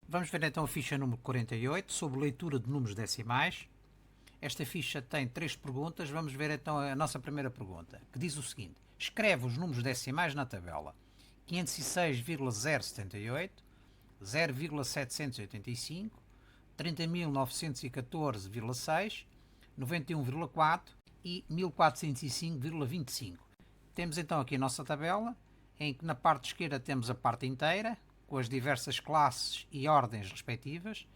Vamos ver então a ficha número 48 sobre leitura de números decimais. Esta ficha tem 3 perguntas. Vamos ver então a nossa primeira pergunta, que diz o seguinte: escreve os números decimais na tabela 506,078, 0,785, 30.914,6, 91,4 e 1405,25. Temos então aqui a nossa tabela, em que na parte esquerda temos a parte inteira, com as diversas classes e ordens respectivas,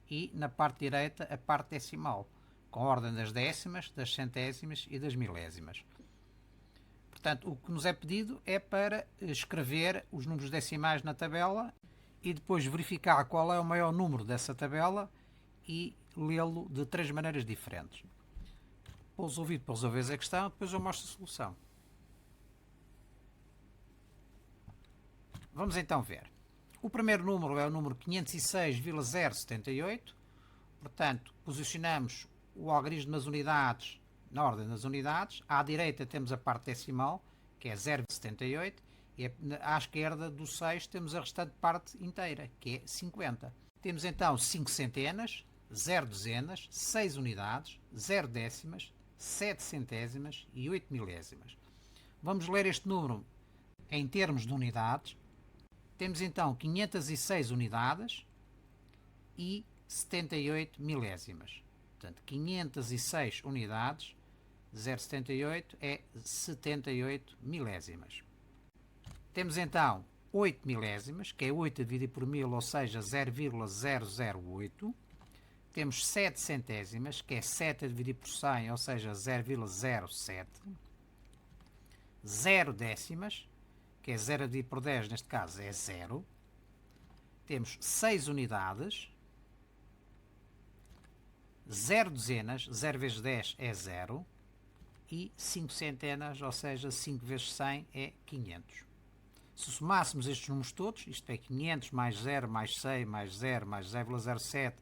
e na parte direita a parte decimal, com a ordem das décimas, das centésimas e das milésimas. Portanto, o que nos é pedido é para escrever os números decimais na tabela e depois verificar qual é o maior número dessa tabela e lê-lo de 3 maneiras diferentes. Pouso o ouvido para resolver a questão, depois eu mostro a solução. Vamos então ver. O primeiro número é o número 506,078. Portanto, posicionamos o algarismo das unidades na ordem das unidades. À direita temos a parte decimal, que é 0,78, e à esquerda do 6 temos a restante parte inteira, que é 50. Temos então 5 centenas, 0 dezenas, 6 unidades, 0 décimas, 7 centésimas e 8 milésimas. Vamos ler este número em termos de unidades. Temos então 506 unidades e 78 milésimas. Portanto, 506 unidades, 0,78 é 78 milésimas. Temos então 8 milésimas, que é 8 dividido por 1000, ou seja, 0,008. Temos 7 centésimas, que é 7 dividido por 100, ou seja, 0,07. 0 décimas, que é 0 dividido por 10, neste caso é 0. Temos 6 unidades. 0 dezenas, 0 vezes 10 é 0. E 5 centenas, ou seja, 5 vezes 100 é 500. Se somássemos estes números todos, isto é 500 mais 0 mais 100 mais 0 mais 0,07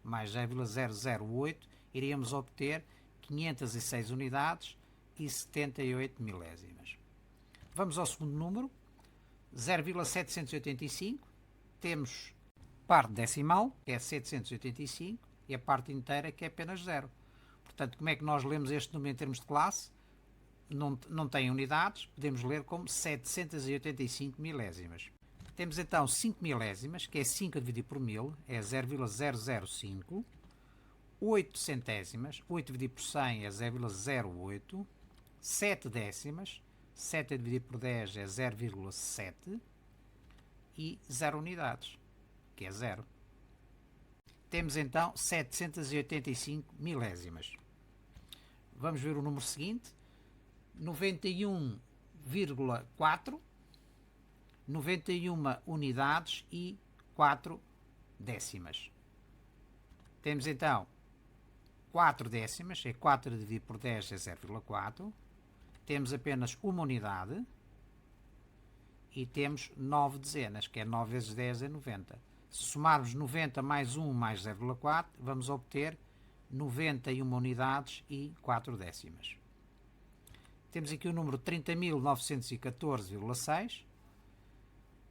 mais 0,008, iríamos obter 506 unidades e 78 milésimas. Vamos ao segundo número, 0,785. Temos parte decimal, que é 785, e a parte inteira, que é apenas 0. Portanto, como é que nós lemos este número em termos de classe? Não tem unidades, podemos ler como 785 milésimas. Temos então 5 milésimas, que é 5 dividido por 1000, é 0,005. 8 centésimas, 8 dividido por 100 é 0,08. 7 décimas, 7 dividido por 10 é 0,7. E 0 unidades, que é 0. Temos então 785 milésimas. Vamos ver o número seguinte. 91,4, 91 unidades e 4 décimas. Temos então 4 décimas, é 4 dividido por 10 é 0,4. Temos apenas uma unidade e temos 9 dezenas, que é 9 vezes 10 é 90. Se somarmos 90 mais 1 mais 0,4, vamos obter 91 unidades e 4 décimas. Temos aqui o número 30.914,6.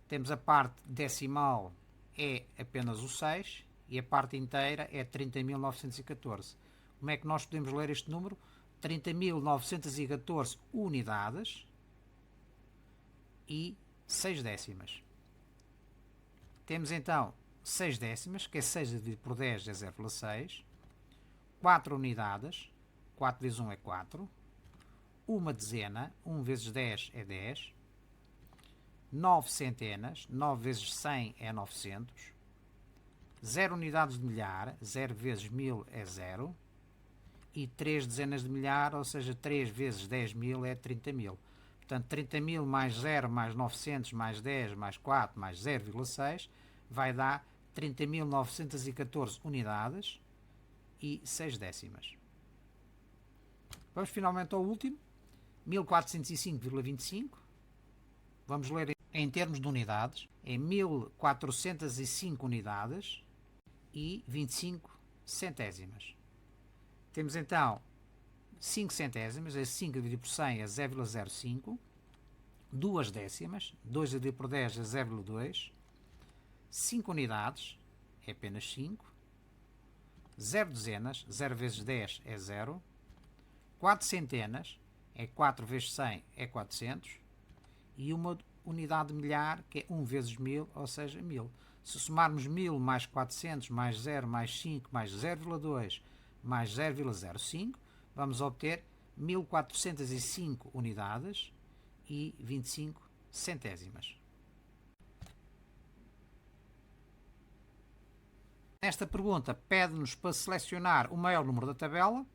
Temos a parte decimal, é apenas o 6, e a parte inteira é 30.914. Como é que nós podemos ler este número? 30.914 unidades e 6 décimas. Temos então 6 décimas, que é 6 dividido por 10 é 0,6. 4 unidades, 4 vezes 1 é 4. Uma dezena, 1 vezes 10 é 10. 9 centenas, 9 vezes 100 é 900. 0 unidades de milhar, 0 vezes 1000 é 0. E 3 dezenas de milhar, ou seja, 3 vezes 10.000 é 30.000. Portanto, 30.000 mais 0 mais 900 mais 10 mais 4 mais 0,6 vai dar 30.914 unidades e 6 décimas. Vamos finalmente ao último, 1405,25. Vamos ler em termos de unidades. É 1405 unidades e 25 centésimas. Temos então 5 centésimas, é 5 dividido por 100 é 0,05. 2 décimas, 2 dividido por 10 é 0,2. 5 unidades, é apenas 5. 0 dezenas, 0 vezes 10 é 0. 4 centenas, é 4 vezes 100 é 400. E uma unidade de milhar, que é 1 vezes 1000, ou seja, 1000. Se somarmos 1000 mais 400 mais 0 mais 5 mais 0,2 mais 0,05, vamos obter 1405 unidades e 25 centésimas. Nesta pergunta pede-nos para selecionar o maior número da tabela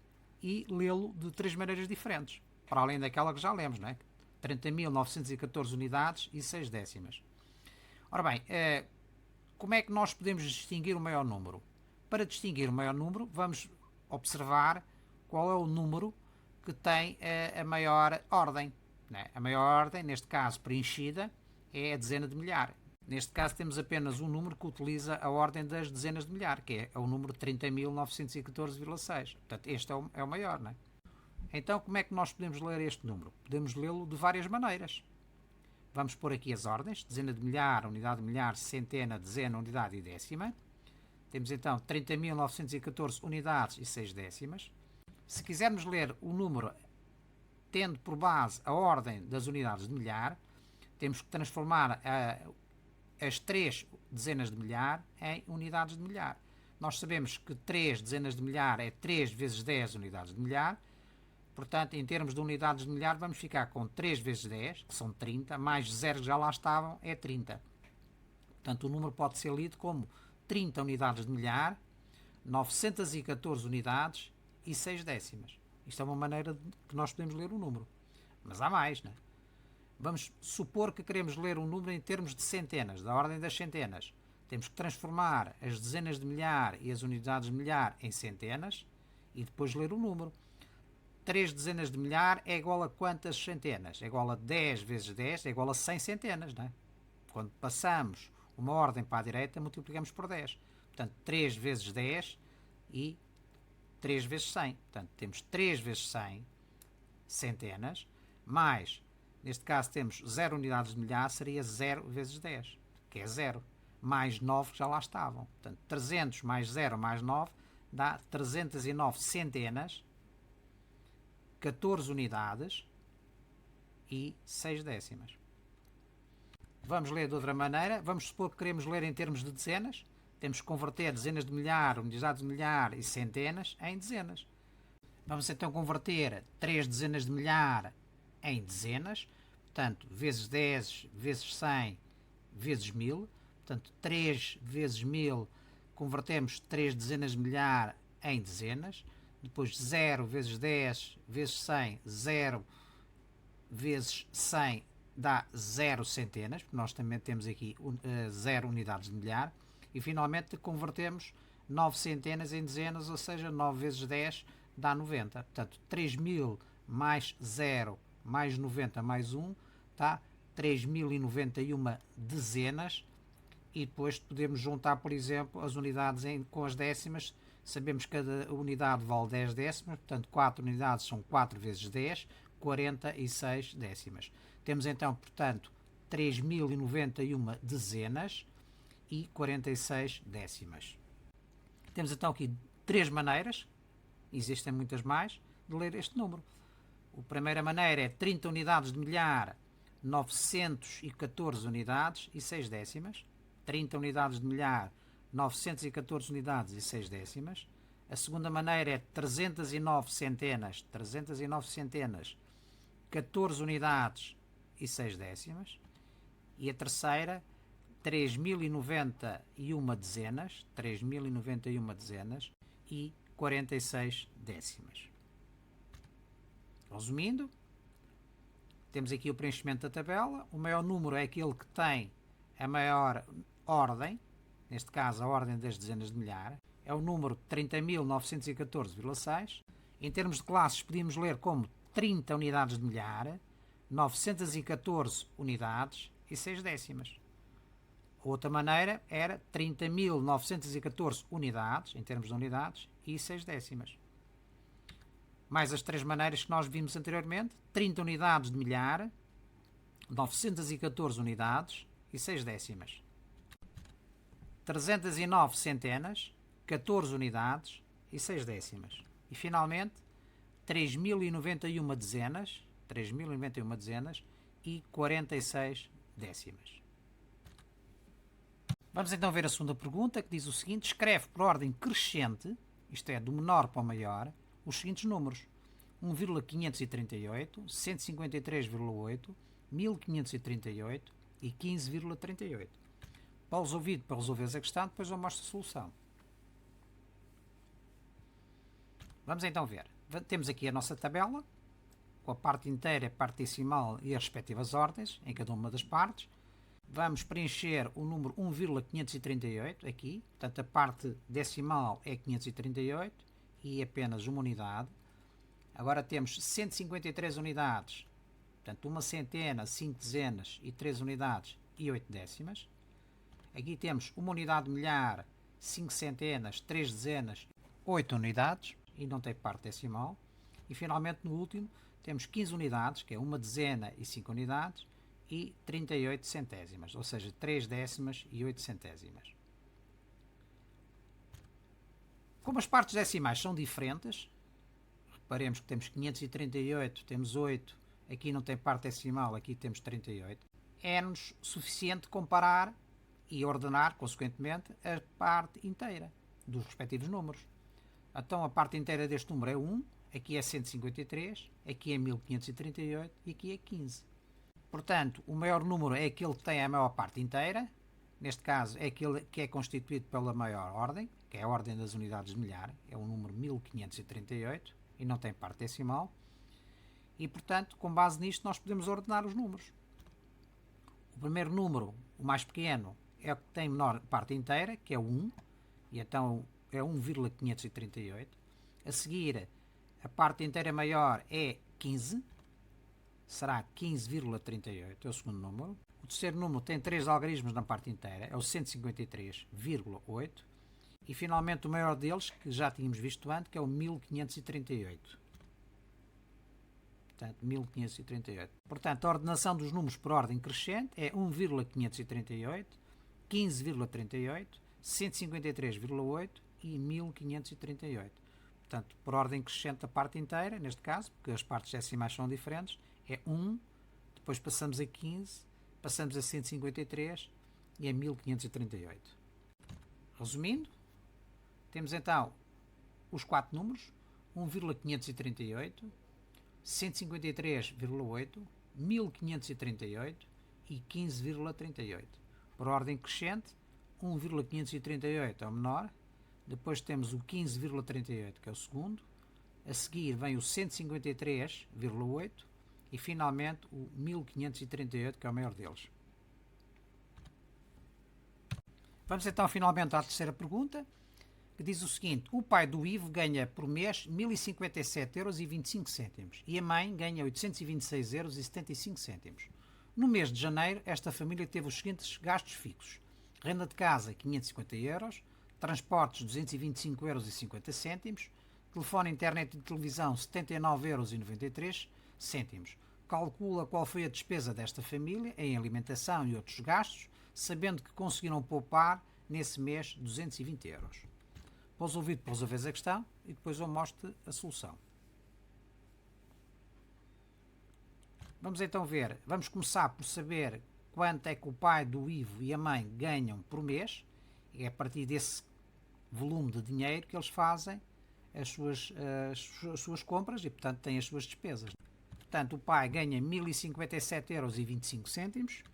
e lê-lo de 3 maneiras diferentes, para além daquela que já lemos, não é? 30.914 unidades e 6 décimas. Ora bem, como é que nós podemos distinguir o maior número? Para distinguir o maior número, vamos observar qual é o número que tem a maior ordem, não é? A maior ordem, neste caso preenchida, é a dezena de milhar. Neste caso temos apenas um número que utiliza a ordem das dezenas de milhar, que é o número 30.914,6. Portanto, este é o maior, não é? Então, como é que nós podemos ler este número? Podemos lê-lo de várias maneiras. Vamos pôr aqui as ordens: dezena de milhar, unidade de milhar, centena, dezena, unidade e décima. Temos então 30.914 unidades e 6 décimas. Se quisermos ler o número tendo por base a ordem das unidades de milhar, temos que transformar as 3 dezenas de milhar em unidades de milhar. Nós sabemos que 3 dezenas de milhar é 3 vezes 10 unidades de milhar. Portanto, em termos de unidades de milhar, vamos ficar com 3 vezes 10, que são 30, mais 0 que já lá estavam, é 30. Portanto, o número pode ser lido como 30 unidades de milhar, 914 unidades e 6 décimas. Isto é uma maneira que nós podemos ler o número. Mas há mais, não é? Vamos supor que queremos ler um número em termos de centenas, da ordem das centenas. Temos que transformar as dezenas de milhar e as unidades de milhar em centenas e depois ler o número. 3 dezenas de milhar é igual a quantas centenas? É igual a 10 vezes 10, é igual a 100 centenas, não é? Quando passamos uma ordem para a direita, multiplicamos por 10. Portanto, 3 vezes 10 e 3 vezes 100. Portanto, temos 3 vezes 100 centenas, mais, neste caso temos 0 unidades de milhar, seria 0 vezes 10, que é 0, mais 9 que já lá estavam. Portanto, 300 mais 0 mais 9 dá 309 centenas, 14 unidades e 6 décimas. Vamos ler de outra maneira. Vamos supor que queremos ler em termos de dezenas. Temos que converter dezenas de milhar, unidades de milhar e centenas em dezenas. Vamos então converter 3 dezenas de milhar em dezenas. Portanto, vezes 10, vezes 100, vezes 1000. Portanto, 3 vezes 1000, convertemos 3 dezenas de milhar em dezenas. Depois 0 vezes 10 vezes 100, 0 vezes 100 dá 0 centenas, porque nós também temos aqui 0 unidades de milhar. E finalmente convertemos 9 centenas em dezenas, ou seja, 9 vezes 10 dá 90. Portanto, 3000 mais 0 mais 90 mais 1 dá 3091 dezenas. E depois podemos juntar, por exemplo, as unidades com as décimas. Sabemos que cada unidade vale 10 décimas, portanto 4 unidades são 4 vezes 10, 46 décimas. Temos então, portanto, 3091 dezenas e 46 décimas. Temos então aqui 3 maneiras, existem muitas mais, de ler este número. A primeira maneira é 30 unidades de milhar, 914 unidades e 6 décimas. 30 unidades de milhar, 914 unidades e 6 décimas. A segunda maneira é 309 centenas, 14 unidades e 6 décimas. E a terceira, 3091 dezenas, 3091 dezenas e 46 décimas. Resumindo, temos aqui o preenchimento da tabela. O maior número é aquele que tem a maior ordem, neste caso a ordem das dezenas de milhar, é o número 30.914,6. Em termos de classes, podíamos ler como 30 unidades de milhar, 914 unidades e 6 décimas. Outra maneira era 30.914 unidades, em termos de unidades, e 6 décimas. Mais as 3 maneiras que nós vimos anteriormente: 30 unidades de milhar, 914 unidades e 6 décimas. 309 centenas, 14 unidades e 6 décimas. E finalmente 3.091 dezenas, 3.091 dezenas e 46 décimas. Vamos então ver a segunda pergunta, que diz o seguinte: escreve por ordem crescente, isto é, do menor para o maior, os seguintes números: 1,538, 153,8, 1538 e 15,38. Para resolver a questão, depois eu mostro a solução. Vamos então ver. Temos aqui a nossa tabela, com a parte inteira, a parte decimal e as respectivas ordens, em cada uma das partes. Vamos preencher o número 1,538 aqui, portanto a parte decimal é 538 e apenas uma unidade. Agora temos 153 unidades, portanto uma centena, 5 dezenas e 3 unidades e 8 décimas. Aqui temos uma unidade de milhar, 5 centenas, 3 dezenas, 8 unidades e não tem parte decimal. E finalmente no último temos 15 unidades, que é uma dezena e 5 unidades, e 38 centésimas, ou seja, 3 décimas e 8 centésimas. Como as partes decimais são diferentes, reparemos que temos 538, temos 8, aqui não tem parte decimal, aqui temos 38, é-nos suficiente comparar e ordenar, consequentemente, a parte inteira dos respectivos números. Então a parte inteira deste número é 1, aqui é 153, aqui é 1538 e aqui é 15. Portanto, o maior número é aquele que tem a maior parte inteira, neste caso é aquele que é constituído pela maior ordem, que é a ordem das unidades de milhar, é o número 1538 e não tem parte decimal. E, portanto, com base nisto, nós podemos ordenar os números. O primeiro número, o mais pequeno, é o que tem menor parte inteira, que é o 1, e então é 1,538. A seguir, a parte inteira maior é 15, será 15,38, é o segundo número. O terceiro número tem 3 algarismos na parte inteira, é o 153,8. E finalmente o maior deles, que já tínhamos visto antes, que é o 1538. Portanto, 1538. Portanto, a ordenação dos números por ordem crescente é 1,538, 15,38, 153,8 e 1538. Portanto, por ordem crescente a parte inteira, neste caso, porque as partes decimais são diferentes, é 1, depois passamos a 15, passamos a 153 e a 1538. Resumindo, temos então os 4 números: 1,538, 153,8, 1538 e 15,38. Por ordem crescente, 1,538 é o menor, depois temos o 15,38, que é o segundo, a seguir vem o 153,8 e finalmente o 1538, que é o maior deles. Vamos então finalmente à terceira pergunta, que diz o seguinte: o pai do Ivo ganha por mês 1057,25 € e a mãe ganha 826,75 €. No mês de janeiro, esta família teve os seguintes gastos fixos: renda de casa 550 €, transportes 225,50 €, telefone, internet e televisão 79,93 €. Calcula qual foi a despesa desta família em alimentação e outros gastos, sabendo que conseguiram poupar nesse mês 220 €. Pôs o vídeo para resolver a questão e depois eu mostro a solução. Vamos então ver, vamos começar por saber quanto é que o pai do Ivo e a mãe ganham por mês. É a partir desse volume de dinheiro que eles fazem as suas compras e, portanto, têm as suas despesas. Portanto, o pai ganha 1057,25 €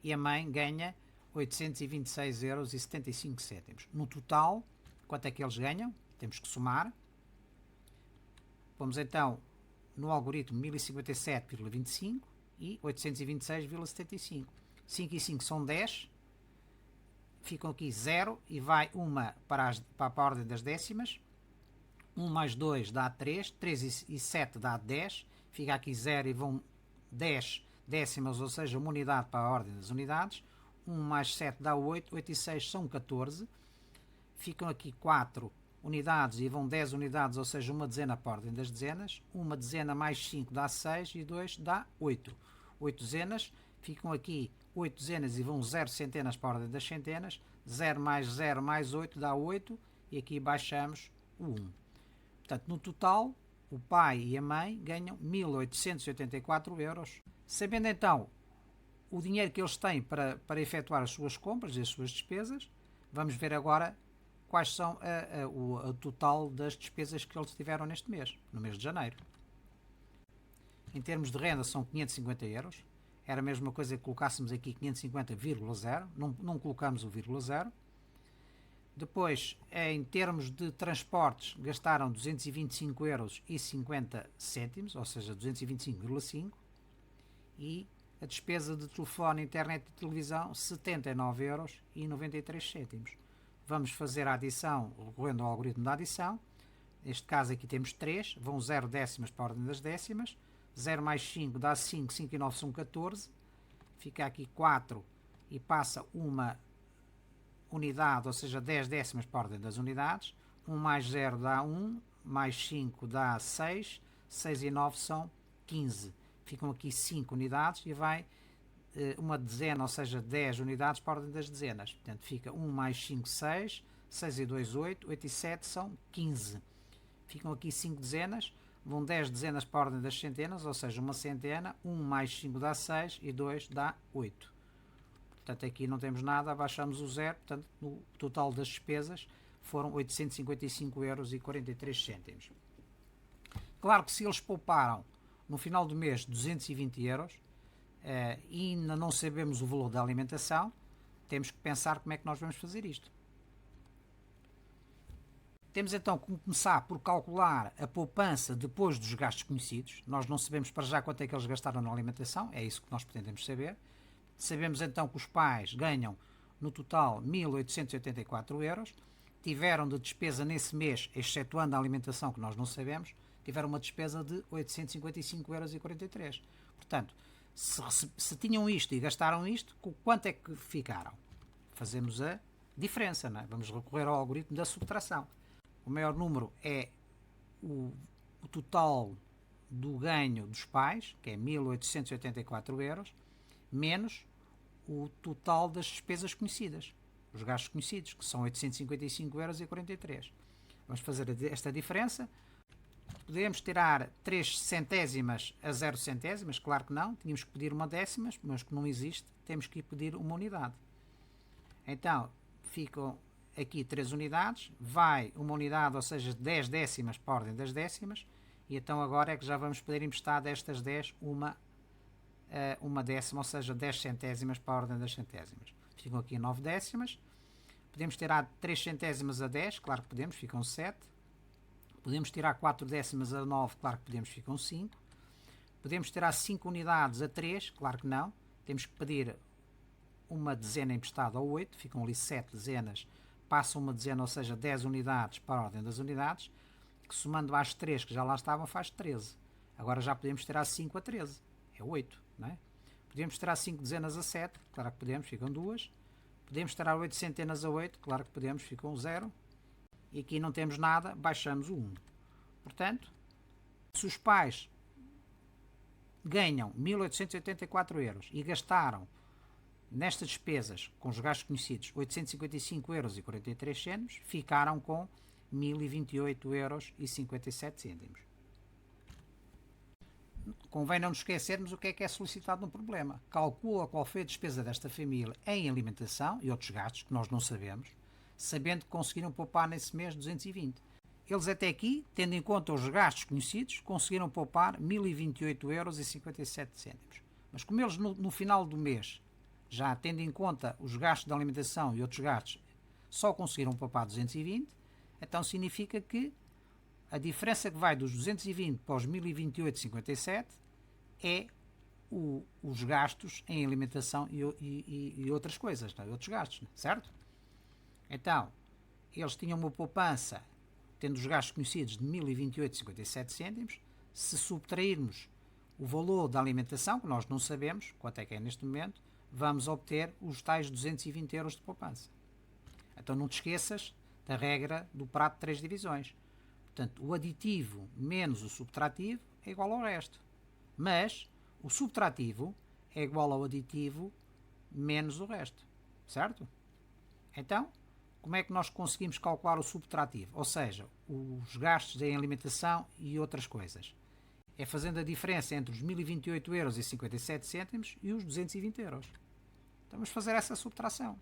e a mãe ganha 826,75 €. No total, quanto é que eles ganham? Temos que somar. Vamos então no algoritmo 1057,25 e 826,75. 5 e 5 são 10. Ficam aqui 0 e vai uma para a ordem das décimas. 1 mais 2 dá 3. 3 e 7 dá 10. Fica aqui 0 e vão 10 décimas, ou seja, uma unidade para a ordem das unidades. 1 mais 7 dá 8. 8 e 6 são 14. Ficam aqui 4 unidades e vão 10 unidades, ou seja, uma dezena para a ordem das dezenas. Uma dezena mais 5 dá 6 e 2 dá 8. 8 dezenas. Ficam aqui 8 dezenas e vão 0 centenas para a ordem das centenas. 0 mais 0 mais 8 dá 8 e aqui baixamos o 1. Portanto, no total, o pai e a mãe ganham 1.884 euros. Sabendo então o dinheiro que eles têm para efetuar as suas compras e as suas despesas, vamos ver agora quais são o total das despesas que eles tiveram neste mês, no mês de janeiro. Em termos de renda são 550 euros. Era a mesma coisa que colocássemos aqui 550,0, não colocamos o vírgula 0. Depois, em termos de transportes, gastaram 225 euros e 50 cêntimos, ou seja, 225,5. E a despesa de telefone, internet e televisão, 79 euros e 93 cêntimos. Vamos fazer a adição recorrendo ao algoritmo da adição. Neste caso aqui temos 3, vão 0 décimas para a ordem das décimas. 0 mais 5 dá 5, 5 e 9 são 14. Fica aqui 4 e passa uma unidade, ou seja, 10 décimas para a ordem das unidades. 1 mais 0 dá 1, mais 5 dá 6, 6 e 9 são 15. Ficam aqui 5 unidades e vai uma dezena, ou seja, 10 unidades para a ordem das dezenas. Portanto, fica 1 mais 5, 6, 6 e 2, 8, 8 e 7 são 15. Ficam aqui 5 dezenas, vão 10 dezenas para a ordem das centenas, ou seja, uma centena, 1 mais 5 dá 6 e 2 dá 8. Portanto, aqui não temos nada, abaixamos o 0, portanto, no total das despesas foram 855 euros e 43 cêntimos. Claro que se eles pouparam no final do mês 220 euros e ainda não sabemos o valor da alimentação, temos que pensar como é que nós vamos fazer isto. Temos então que começar por calcular a poupança depois dos gastos conhecidos. Nós não sabemos para já quanto é que eles gastaram na alimentação, é isso que nós pretendemos saber. Sabemos então que os pais ganham no total 1.884 euros, tiveram de despesa nesse mês, excetuando a alimentação que nós não sabemos, tiveram uma despesa de 855,43 euros. Portanto, se tinham isto e gastaram isto, quanto é que ficaram? Fazemos a diferença, não é? Vamos recorrer ao algoritmo da subtração. O maior número é o total do ganho dos pais, que é 1.884 euros, menos o total das despesas conhecidas, os gastos conhecidos, que são 855,43 euros. Vamos fazer esta diferença. Podemos tirar 3 centésimas a 0 centésimas? Claro que não. Tínhamos que pedir uma décima, mas que não existe. Temos que ir pedir uma unidade. Então, ficam aqui 3 unidades. Vai uma unidade, ou seja, 10 décimas para a ordem das décimas. E então agora é que já vamos poder emprestar destas 10 uma décima, ou seja, 10 centésimas para a ordem das centésimas. Ficam aqui 9 décimas. Podemos tirar 3 centésimas a 10, claro que podemos, ficam 7. Podemos tirar 4 décimas a 9, claro que podemos, ficam 5. Podemos tirar 5 unidades a 3, claro que não. Temos que pedir uma dezena emprestada ao 8, ficam ali 7 dezenas, passa uma dezena, ou seja, 10 unidades para a ordem das unidades, que somando às 3 que já lá estavam faz 13. Agora já podemos tirar 5 a 13, é 8, não é? Podemos tirar 5 dezenas a 7, claro que podemos, ficam 2. Podemos tirar 8 centenas a 8, claro que podemos, ficam 0. E aqui não temos nada, baixamos o 1. Portanto, se os pais ganham 1.884 euros e gastaram nestas despesas, com os gastos conhecidos, 855 euros e 43 cêntimos, ficaram com 1.028 euros e 57 cêntimos. Convém não nos esquecermos o que é solicitado no problema. Calcula qual foi a despesa desta família em alimentação e outros gastos que nós não sabemos, sabendo que conseguiram poupar nesse mês 220. Eles até aqui, tendo em conta os gastos conhecidos, conseguiram poupar 1.028 euros e 57 cêntimos. Mas como eles no final do mês, já tendo em conta os gastos de alimentação e outros gastos, só conseguiram poupar 220, então significa que a diferença que vai dos 220 para os 1.028,57 é os gastos em alimentação e outras coisas, não é? Outros gastos, não é? Certo? Então, eles tinham uma poupança, tendo os gastos conhecidos, de 1.028,57 cêntimos. Se subtrairmos o valor da alimentação, que nós não sabemos quanto é que é neste momento, vamos obter os tais 220 euros de poupança. Então não te esqueças da regra do prato de 3 divisões. Portanto, o aditivo menos o subtrativo é igual ao resto. Mas o subtrativo é igual ao aditivo menos o resto. Certo? Então, como é que nós conseguimos calcular o subtrativo? Ou seja, os gastos em alimentação e outras coisas. É fazendo a diferença entre os 1028,57 € e os 220 euros. Então vamos fazer essa subtração.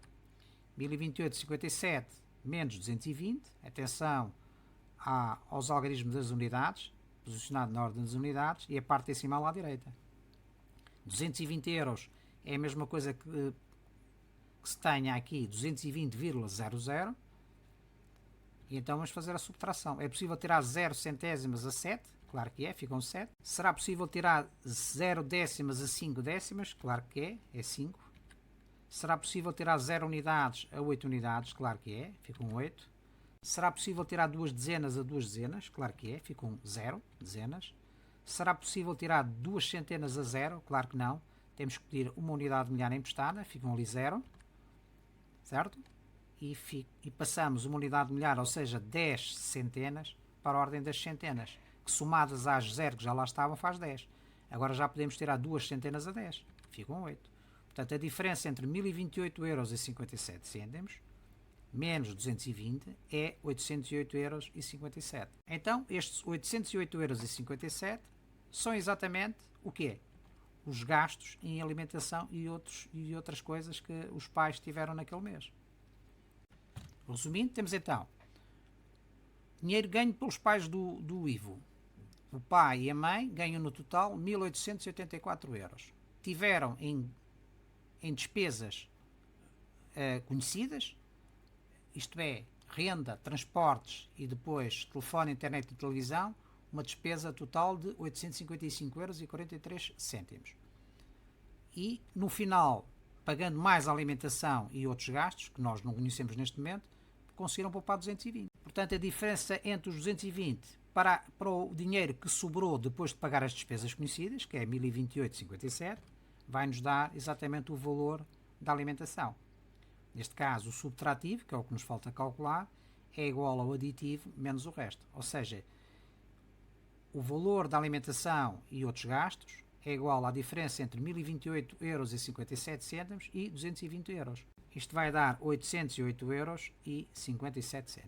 1028,57 menos 220. Atenção aos algarismos das unidades, posicionado na ordem das unidades, e a parte decimal à direita. 220 euros é a mesma coisa que se tenha aqui 220,00. E então vamos fazer a subtração. É possível tirar 0 centésimas a 7? Claro que é, ficam 7. Será possível tirar 0 décimas a 5 décimas? Claro que é 5. Será possível tirar 0 unidades a 8 unidades? Claro que é, ficam 8. Será possível tirar 2 dezenas a 2 dezenas? Claro que é, ficam 0 dezenas. Será possível tirar 2 centenas a 0? Claro que não. Temos que pedir uma unidade milhar emprestada, ficam ali 0. Certo? E passamos uma unidade milhar, ou seja, 10 centenas, para a ordem das centenas, que somadas às 0 que já lá estavam faz 10. Agora já podemos tirar 2 centenas a 10, ficam 8. Portanto, a diferença entre 1028,57 € menos 220 é 808,57 €. Então, estes 808,57 € são exatamente o quê? Os gastos em alimentação e outras coisas que os pais tiveram naquele mês. Resumindo, temos então dinheiro ganho pelos pais do Ivo. O pai e a mãe ganham no total 1.884 euros. Tiveram em despesas conhecidas, isto é, renda, transportes e depois telefone, internet e televisão, uma despesa total de 855,43 €. E no final, pagando mais alimentação e outros gastos, que nós não conhecemos neste momento, conseguiram poupar 220. Portanto, a diferença entre os 220 para o dinheiro que sobrou depois de pagar as despesas conhecidas, que é 1028,57, vai nos dar exatamente o valor da alimentação. Neste caso, o subtrativo, que é o que nos falta calcular, é igual ao aditivo menos o resto. Ou seja, o valor da alimentação e outros gastos é igual à diferença entre 1028,57 € e 220 euros. Isto vai dar 808,57 €.